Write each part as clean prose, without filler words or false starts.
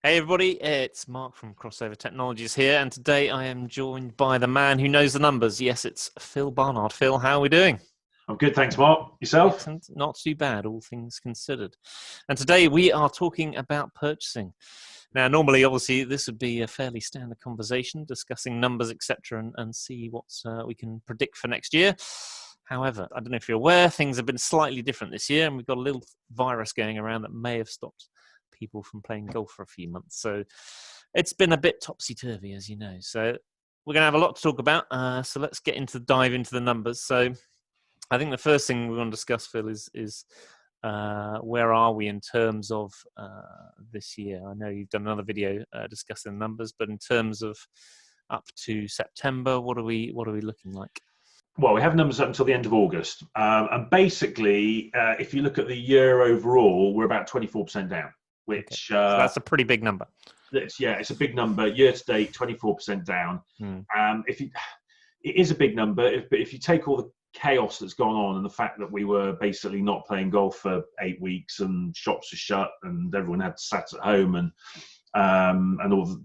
Hey everybody, it's Mark from Crossover Technologies here, and today I am joined by the man who knows the numbers. Yes, it's Phil Barnard. Phil, how are we doing? I'm good, thanks, Mark. Yourself? Excellent. Not too bad, all things considered. And today we are talking about purchasing. Now, normally, obviously, this would be a fairly standard conversation, discussing numbers, etc., and see what we can predict for next year. However, I don't know if you're aware, things have been slightly different this year, and we've got a little virus going around that may have stopped people from playing golf for a few months. So it's been a bit topsy-turvy, as you know. So we're going to have a lot to talk about. So let's dive into the numbers. So I think the first thing we want to discuss, Phil, is where are we in terms of this year? I know you've done another video discussing the numbers, but in terms of up to September, what are we looking like? Well, we have numbers up until the end of August. And basically, if you look at the year overall, we're about 24% down, which... Okay. So that's a pretty big number. It's a big number. Year to date, 24% down. It is a big number, but if you take all the chaos that's gone on and the fact that we were basically not playing golf for 8 weeks and shops were shut and everyone had sat at home and all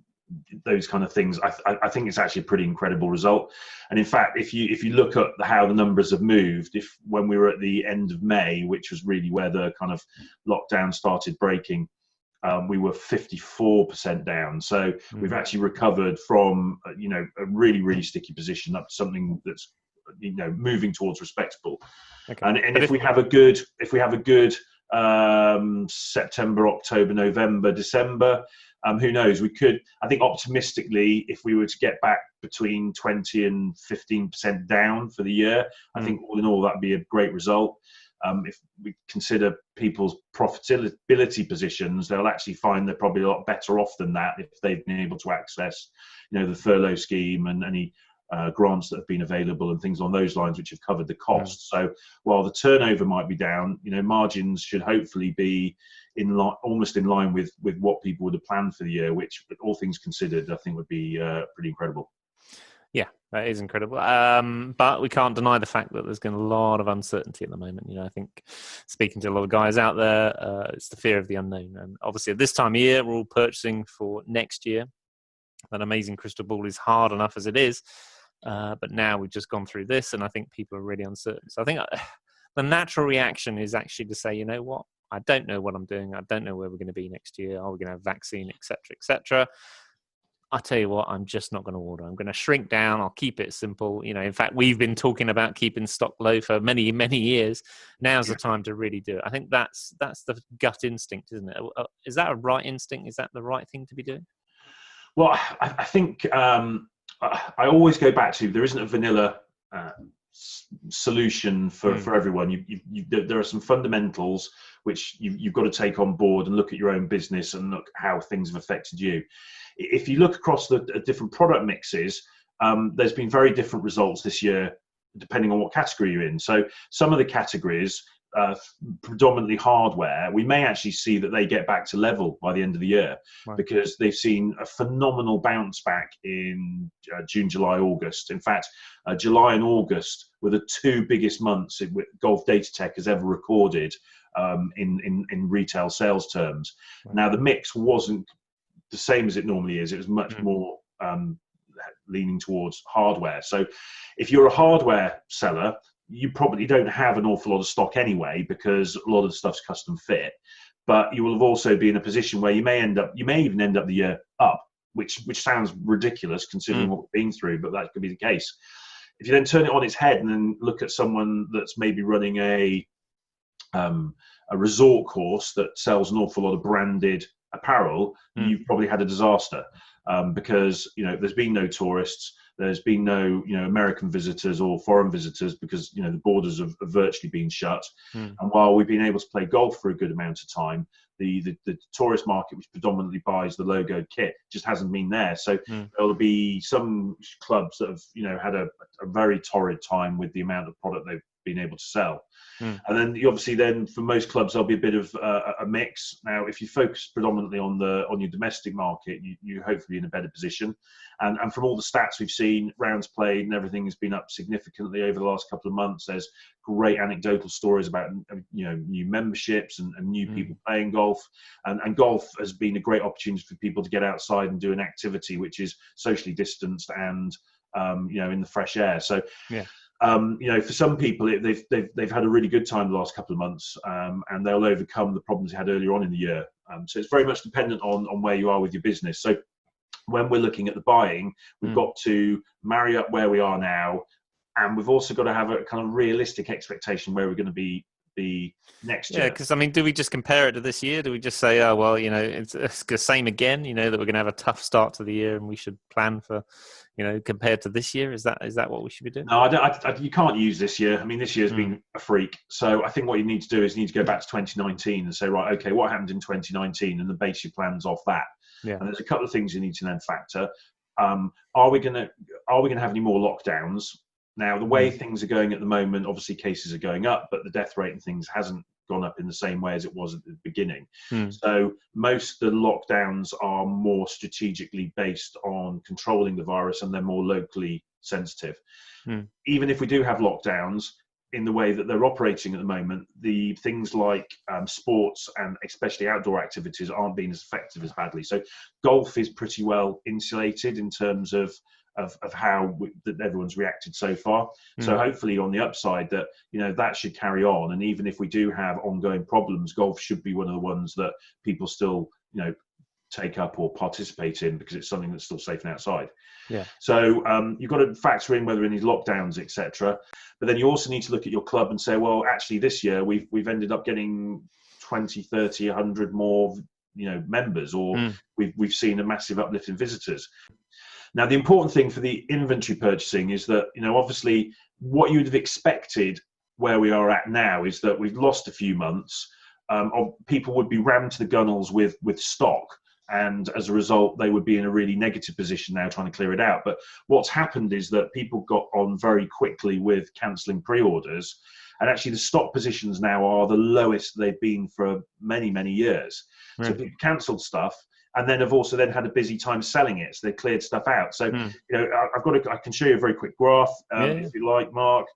those kind of things, I think it's actually a pretty incredible result. And in fact, if you look at how the numbers have moved, when we were at the end of May, which was really where the kind of lockdown started breaking, we were 54% down. So we've actually recovered from a really, really sticky position up to something that's moving towards respectable. Okay. And if we have a good September, October, November, December, who knows? I think optimistically, if we were to get back between 20 and 15% down for the year, I think all in all that'd be a great result. If we consider people's profitability positions, they'll actually find they're probably a lot better off than that if they've been able to access, the furlough scheme and any grants that have been available and things along those lines, which have covered the costs. So while the turnover might be down, margins should hopefully be almost in line with what people would have planned for the year, which, all things considered, I think would be pretty incredible. Yeah, that is incredible. But we can't deny the fact that there's been a lot of uncertainty at the moment. I think speaking to a lot of guys out there, it's the fear of the unknown. And obviously at this time of year, we're all purchasing for next year. That amazing crystal ball is hard enough as it is. But now we've just gone through this, and I think people are really uncertain. So I think the natural reaction is actually to say, you know what, I don't know what I'm doing. I don't know where we're going to be next year. Are we going to have a vaccine, et cetera, et cetera? I tell you what, I'm just not going to order. I'm going to shrink down. I'll keep it simple. In fact, we've been talking about keeping stock low for many, many years. Now's the time to really do it. I think that's the gut instinct, isn't it? Is that a right instinct? Is that the right thing to be doing? Well, I think I always go back to, there isn't a vanilla solution for everyone. There are some fundamentals which you've got to take on board and look at your own business and look how things have affected you. If you look across the different product mixes, there's been very different results this year depending on what category you're in. So some of the categories, predominantly hardware, we may actually see that they get back to level by the end of the year, right, because they've seen a phenomenal bounce back in June, July, August. In fact, July and August were the two biggest months Golf Datatech has ever recorded in retail sales terms. Right. Now, the mix wasn't the same as it normally is. It was much more leaning towards hardware. So if you're a hardware seller, you probably don't have an awful lot of stock anyway, because a lot of the stuff's custom fit. But you will have also be in a position where you may even end up the year up, which sounds ridiculous considering what we've been through, but that could be the case. If you then turn it on its head and then look at someone that's maybe running a resort course that sells an awful lot of branded apparel, you've probably had a disaster, because there's been no tourists. There's been no, American visitors or foreign visitors, because, the borders have virtually been shut. And while we've been able to play golf for a good amount of time, the tourist market, which predominantly buys the logoed kit, just hasn't been there. So there'll be some clubs that have, had a very torrid time with the amount of product been able to sell. Mm. And then obviously then for most clubs there'll be a bit of a mix. Now if you focus predominantly on your domestic market, you hopefully in a better position. And from all the stats we've seen, rounds played and everything has been up significantly over the last couple of months. There's great anecdotal stories about new memberships and new people playing golf, and golf has been a great opportunity for people to get outside and do an activity which is socially distanced and in the fresh air. So yeah. For some people, they've had a really good time the last couple of months, and they'll overcome the problems they had earlier on in the year. So it's very much dependent on where you are with your business. So when we're looking at the buying, we've got to marry up where we are now, and we've also got to have a kind of realistic expectation where we're going to be next year. Yeah, because I mean, do we just compare it to this year? Do we just say, oh well, it's the same again? That we're going to have a tough start to the year, and we should plan for, compared to this year? Is that what we should be doing? No, you can't use this year. I mean, this year's been a freak. So I think what you need to do is you need to go back to 2019 and say, right, okay, what happened in 2019, and then base your plans off that. Yeah. And there's a couple of things you need to then factor. Are we going to have any more lockdowns? Now, the way things are going at the moment, obviously cases are going up, but the death rate and things hasn't gone up in the same way as it was at the beginning. So most of the lockdowns are more strategically based on controlling the virus, and they're more locally sensitive. Even if we do have lockdowns, in the way that they're operating at the moment, the things like sports and especially outdoor activities aren't being as effective as badly. So golf is pretty well insulated in terms of how that everyone's reacted so far. So hopefully on the upside that that should carry on, and even if we do have ongoing problems, golf should be one of the ones that people still take up or participate in, because it's something that's still safe and outside. Yeah. So you've got to factor in whether any lockdowns, etc. But then you also need to look at your club and say, well, actually this year we've ended up getting 20, 30, 100 more members, or we've seen a massive uplift in visitors. Now, the important thing for the inventory purchasing is that, obviously what you would have expected where we are at now is that we've lost a few months. People would be rammed to the gunnels with stock. And as a result, they would be in a really negative position now trying to clear it out. But what's happened is that people got on very quickly with cancelling pre-orders. And actually the stock positions now are the lowest they've been for many, many years. Right. So people cancelled stuff, and then have also then had a busy time selling it. So they cleared stuff out. So, I can show you a very quick graph, if you like, Mark,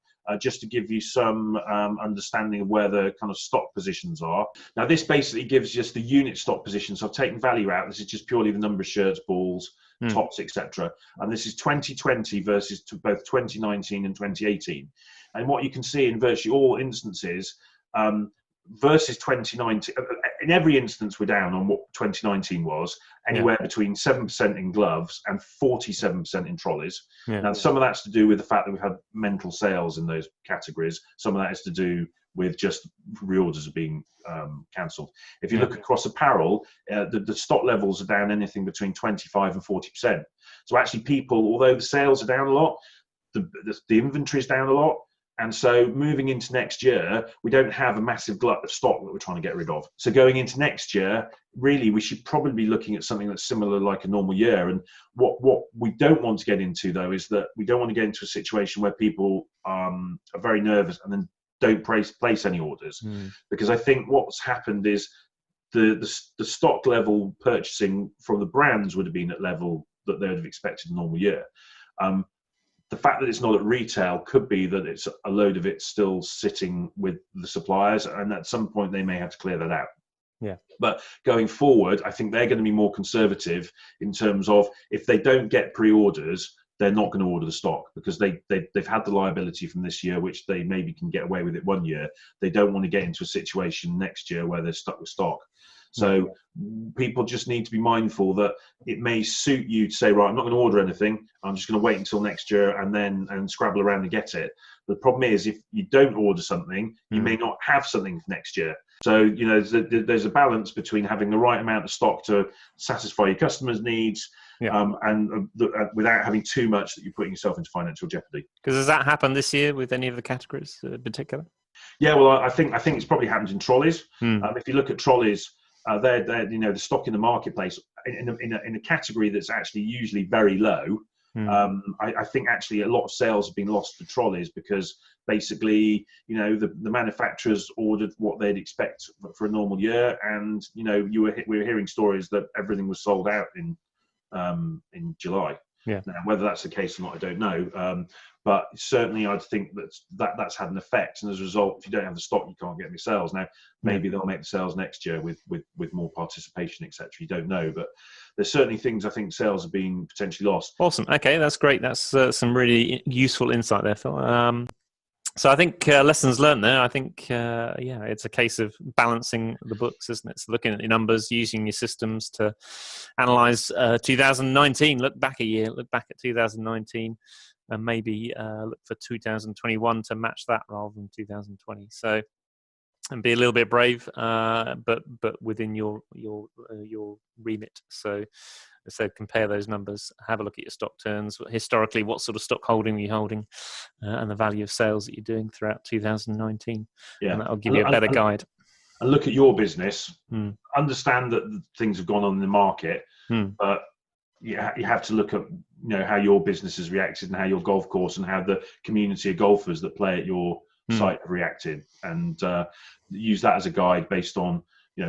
just to give you some understanding of where the kind of stock positions are. Now, this basically gives just the unit stock position. So I've taken value out. This is just purely the number of shirts, balls, tops, etc. And this is 2020 versus both 2019 and 2018. And what you can see in virtually all instances, versus 2019, in every instance we're down on what 2019 was, anywhere between 7% in gloves and 47% in trolleys. Now, some of that's to do with the fact that we've had mental sales in those categories. Some of that is to do with just reorders are being cancelled. If you look across apparel, the stock levels are down anything between 25 and 40%. So actually people, although the sales are down a lot, the inventory is down a lot. And so moving into next year, we don't have a massive glut of stock that we're trying to get rid of. So going into next year, really, we should probably be looking at something that's similar like a normal year. And what we don't want to get into, though, is that we don't want to get into a situation where people are very nervous and then don't place any orders. Because I think what's happened is the stock level purchasing from the brands would have been at level that they would have expected in a normal year. The fact that it's not at retail could be that it's a load of it still sitting with the suppliers, and at some point they may have to clear that out. Yeah. But going forward, I think they're going to be more conservative in terms of if they don't get pre-orders, they're not going to order the stock, because they've had the liability from this year, which they maybe can get away with it one year. They don't want to get into a situation next year where they're stuck with stock. So people just need to be mindful that it may suit you to say, right, I'm not going to order anything. I'm just going to wait until next year and scrabble around and get it. The problem is, if you don't order something, you may not have something for next year. So, there's a balance between having the right amount of stock to satisfy your customers' needs, and without having too much that you're putting yourself into financial jeopardy. Because has that happened this year with any of the categories in particular? Yeah, well, I think it's probably happened in trolleys. If you look at trolleys, they're the stock in the marketplace in a category that's actually usually very low. I think actually a lot of sales have been lost to trolleys because basically, the manufacturers ordered what they'd expect for a normal year, and we were hearing stories that everything was sold out in July. Yeah. Now, whether that's the case or not, I don't know. But certainly, I'd think that's had an effect, and as a result, if you don't have the stock, you can't get any sales. Now, maybe they'll make the sales next year with more participation, etc. You don't know, but there's certainly things I think sales have been potentially lost. Awesome. Okay, that's great. That's some really useful insight there, Phil. So I think lessons learned there. I think, it's a case of balancing the books, isn't it? So looking at your numbers, using your systems to analyze 2019, look back a year, look back at 2019, and maybe look for 2021 to match that rather than 2020. So, and be a little bit brave, but within your remit. So, as I said, compare those numbers, have a look at your stock turns. Historically, what sort of stock holding are you holding, and the value of sales that you're doing throughout 2019. Yeah. And that'll give you a better guide. And look at your business. Understand that things have gone on in the market, but you have to look at how your business has reacted and how your golf course and how the community of golfers that play at your site have reacted, and use that as a guide based on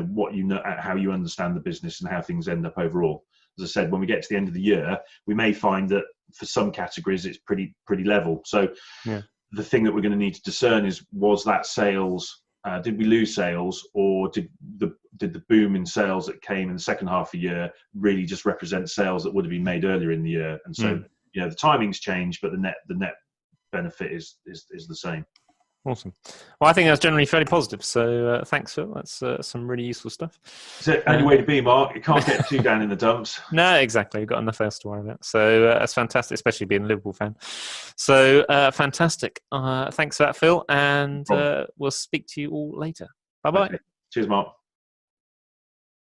what how you understand the business and how things end up overall. As I said, when we get to the end of the year, we may find that for some categories it's pretty level. So the thing that we're going to need to discern is, was that sales? Did we lose sales, or did the boom in sales that came in the second half of the year really just represent sales that would have been made earlier in the year? And so the timings change, but the net benefit is the same. Awesome. Well, I think that's generally fairly positive. So thanks, Phil. That's some really useful stuff. It's the only way to be, Mark. You can't get too down in the dumps. No, exactly. You've got enough else to worry about. So that's fantastic, especially being a Liverpool fan. So fantastic. Thanks for that, Phil. And we'll speak to you all later. Bye-bye. Okay. Cheers, Mark.